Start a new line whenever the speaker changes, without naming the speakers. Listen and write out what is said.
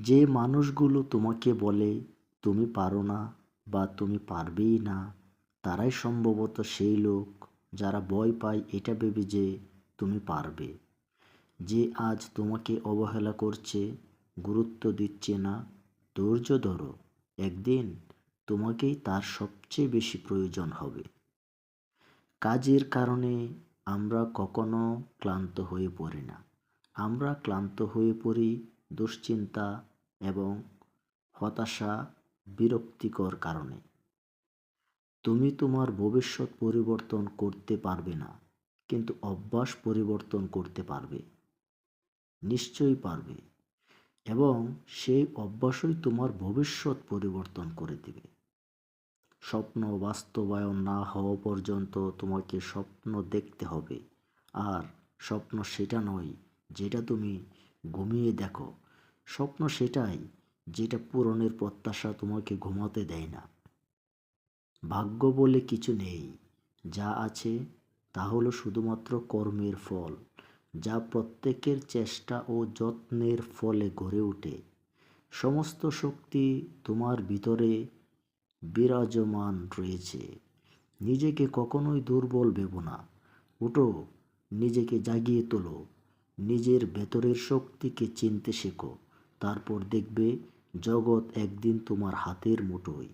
যে মানুষগুলো তোমাকে বলে তুমি পারো না বা তুমি পারবেই না, তারাই সম্ভবত সেই লোক যারা ভয় পায় এটা ভেবে যে তুমি পারবে। যে আজ তোমাকে অবহেলা করছে, গুরুত্ব দিচ্ছে না, ধৈর্য ধরো। একদিন তোমাকেই তার সবচেয়ে বেশি প্রয়োজন হবে। কাজের কারণে আমরা কখনো ক্লান্ত হয়ে পড়ি না। আমরা ক্লান্ত হয়ে পড়ি দুশ্চিন্তা এবং হতাশা, বিরক্তিকর কারণে। তুমি তোমার ভবিষ্যৎ পরিবর্তন করতে পারবে না, কিন্তু অভ্যাস পরিবর্তন করতে পারবে। নিশ্চয়ই পারবে। এবং সেই অভ্যাসই তোমার ভবিষ্যৎ পরিবর্তন করে দিবে। স্বপ্ন বাস্তবায়ন না হওয়া পর্যন্ত তোমাকে স্বপ্ন দেখতে হবে। আর স্বপ্ন সেটা নয় যেটা তুমি ঘুমিয়ে দেখো। স্বপ্ন সেটাই যেটা পূরণের প্রত্যাশা তোমাকে ঘুমাতে দেয় না। ভাগ্য বলে কিছু নেই। যা আছে তা হলো শুধুমাত্র কর্মের ফল, যা প্রত্যেকের চেষ্টা ও যত্নের ফলে গড়ে ওঠে। সমস্ত শক্তি তোমার ভিতরে বিরাজমান রয়েছে। নিজেকে কখনোই দুর্বল ভেবো না। উঠো, নিজেকে জাগিয়ে তোলো, নিজের ভেতরের শক্তিকে চিনতে শেখো। তারপর দেখবে জগৎ একদিন তোমার হাতের মুঠোয়।